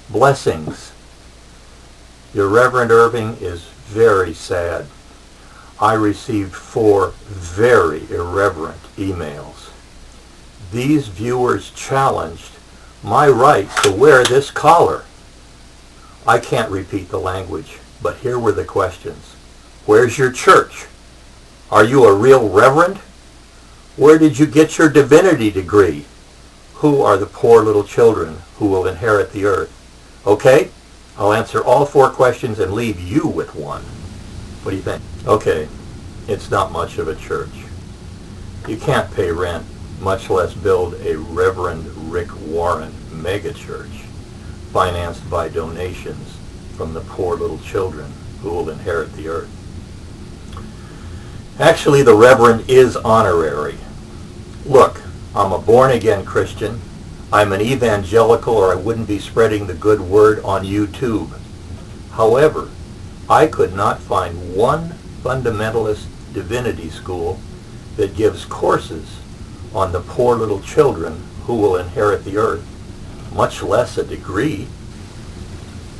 Blessings. Your Reverend Irving is very sad. I received 4 very irreverent emails. These viewers challenged my right to wear this collar. I can't repeat the language, but here were the questions. Where's your church? Are you a real reverend? Where did you get your divinity degree? Who are the poor little children who will inherit the earth? Okay, I'll answer all 4 questions and leave you with one. What do you think? Okay, it's not much of a church. You can't pay rent, much less build a Reverend Rick Warren megachurch financed by donations from the poor little children who will inherit the earth. Actually, the Reverend is honorary. Look, I'm a born-again Christian. I'm an evangelical, or I wouldn't be spreading the good word on YouTube. However, I could not find one fundamentalist divinity school that gives courses on the poor little children who will inherit the earth, much less a degree.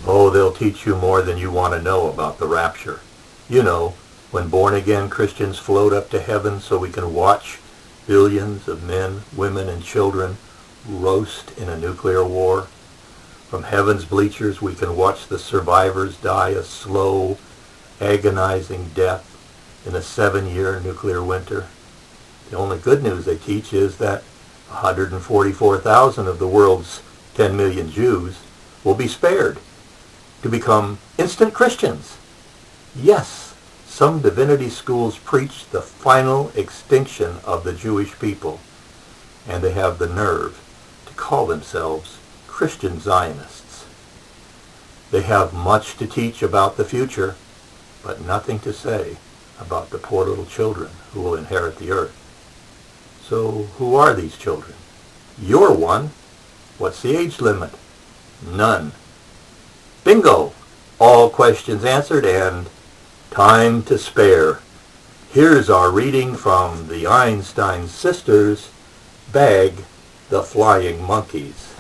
Oh, they'll teach you more than you want to know about the rapture. You know, when born-again Christians float up to heaven so we can watch billions of men, women, and children roast in a nuclear war. From heaven's bleachers we can watch the survivors die a slow, agonizing death in a 7-year nuclear winter. The only good news they teach is that 144,000 of the world's 10 million Jews will be spared to become instant Christians. Yes, some divinity schools preach the final extinction of the Jewish people, and they have the nerve to call themselves Christian Zionists. They have much to teach about the future, but nothing to say about the poor little children who will inherit the earth. So who are these children? You're one. What's the age limit? None. Bingo! All questions answered and time to spare. Here's our reading from the Einstein Sisters' Bag the Flying Monkeys.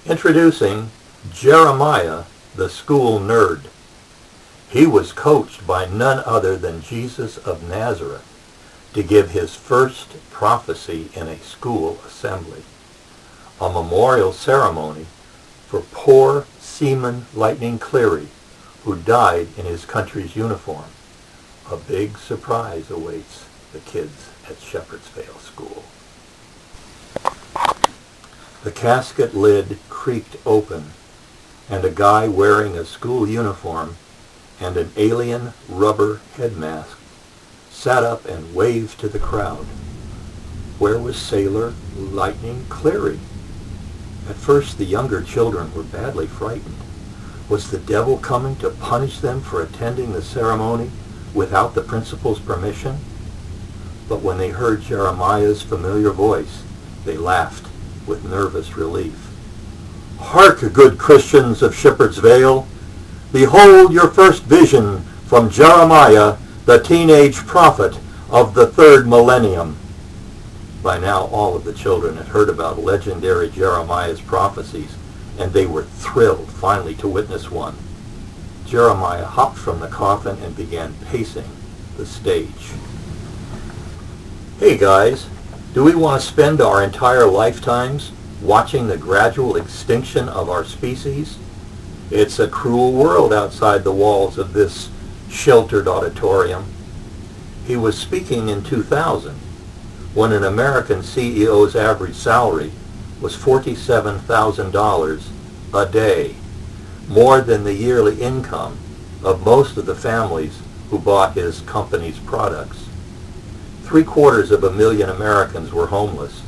Introducing Jeremiah the School Nerd. He was coached by none other than Jesus of Nazareth to give his first prophecy in a school assembly, a memorial ceremony for poor Seaman Lightning Cleary, who died in his country's uniform. A big surprise awaits the kids at Shepherdsvale School. The casket lid creaked open, and a guy wearing a school uniform and an alien rubber head mask sat up and waved to the crowd. Where was Sailor Lightning Cleary? At first the younger children were badly frightened. Was the devil coming to punish them for attending the ceremony without the principal's permission? But when they heard Jeremiah's familiar voice, they laughed with nervous relief. Hark, good Christians of Shepherd's Vale! Behold your first vision from Jeremiah, the teenage prophet of the 3rd millennium. By now all of the children had heard about legendary Jeremiah's prophecies, and they were thrilled finally to witness one. Jeremiah hopped from the coffin and began pacing the stage. Hey guys, do we want to spend our entire lifetimes watching the gradual extinction of our species? It's a cruel world outside the walls of this sheltered auditorium. He was speaking in 2000, when an American CEO's average salary was $47,000 a day, more than the yearly income of most of the families who bought his company's products. 750,000 Americans were homeless.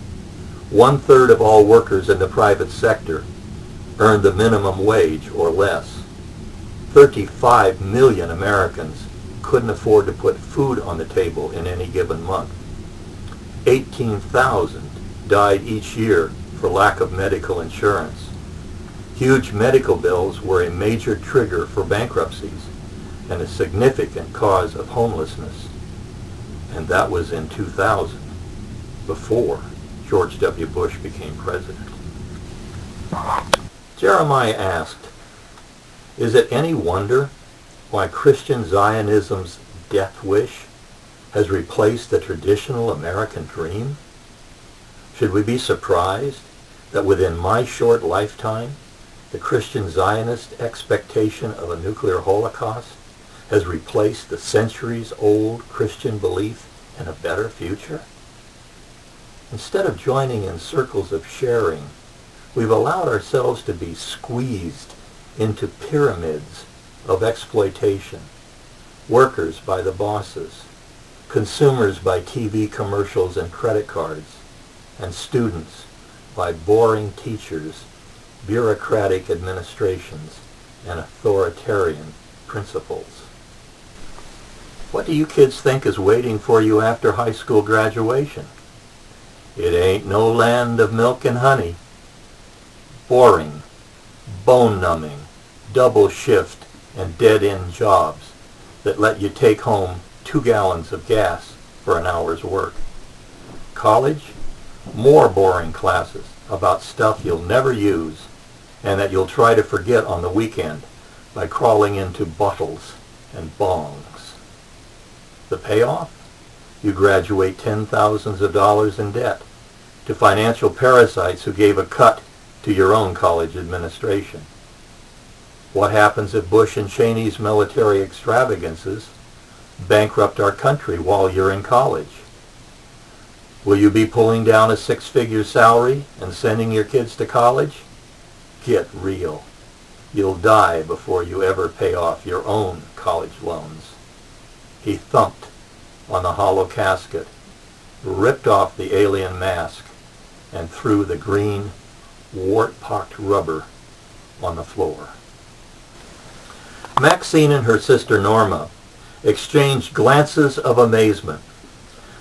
1/3 of all workers in the private sector earned the minimum wage or less. 35 million Americans couldn't afford to put food on the table in any given month. 18,000 died each year for lack of medical insurance. Huge medical bills were a major trigger for bankruptcies and a significant cause of homelessness. And that was in 2000, before George W. Bush became president. Jeremiah asked, "Is it any wonder why Christian Zionism's death wish has replaced the traditional American dream? Should we be surprised that within my short lifetime, the Christian Zionist expectation of a nuclear holocaust has replaced the centuries-old Christian belief in a better future? Instead of joining in circles of sharing, we've allowed ourselves to be squeezed into pyramids of exploitation, workers by the bosses, consumers by TV commercials and credit cards, and students by boring teachers, bureaucratic administrations, and authoritarian principles." What do you kids think is waiting for you after high school graduation? It ain't no land of milk and honey. Boring, bone-numbing, double shift, and dead-end jobs that let you take home 2 gallons of gas for an hour's work. College? More boring classes about stuff you'll never use and that you'll try to forget on the weekend by crawling into bottles and bongs. The payoff? You graduate $10,000s of dollars in debt to financial parasites who gave a cut to your own college administration. What happens if Bush and Cheney's military extravagances bankrupt our country while you're in college? Will you be pulling down a 6-figure salary and sending your kids to college? Get real. You'll die before you ever pay off your own college loans. He thumped on the hollow casket, ripped off the alien mask, and threw the green, wart-pocked rubber on the floor. Maxine and her sister Norma exchanged glances of amazement.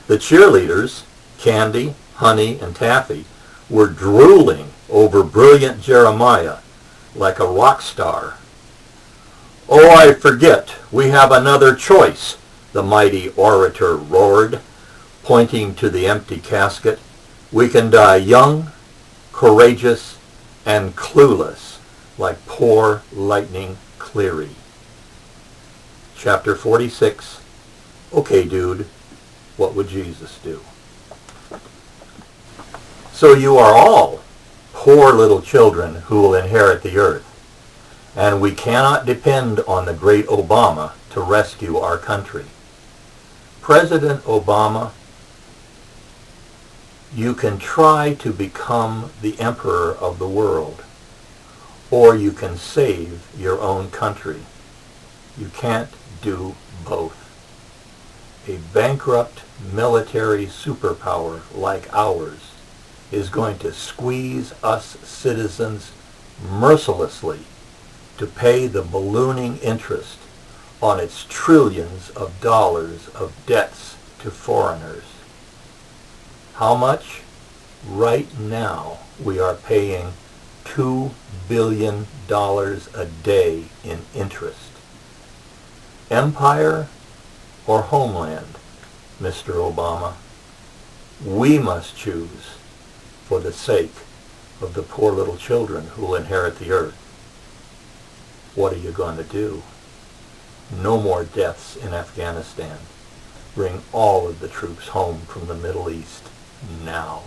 The cheerleaders, Candy, Honey, and Taffy, were drooling over brilliant Jeremiah like a rock star. "Oh, I forget, we have another choice," the mighty orator roared, pointing to the empty casket. "We can die young, courageous, and clueless like poor Lightning Cleary." Chapter 46, Okay, Dude, What Would Jesus Do? So you are all poor little children who will inherit the earth, and we cannot depend on the great Obama to rescue our country. President Obama, you can try to become the emperor of the world, or you can save your own country. You can't do both. A bankrupt military superpower like ours is going to squeeze us citizens mercilessly to pay the ballooning interest on its trillions of dollars of debts to foreigners. How much? Right now we are paying $2 billion a day in interest. Empire or homeland, Mr. Obama? We must choose for the sake of the poor little children who will inherit the earth. What are you going to do? No more deaths in Afghanistan. Bring all of the troops home from the Middle East now.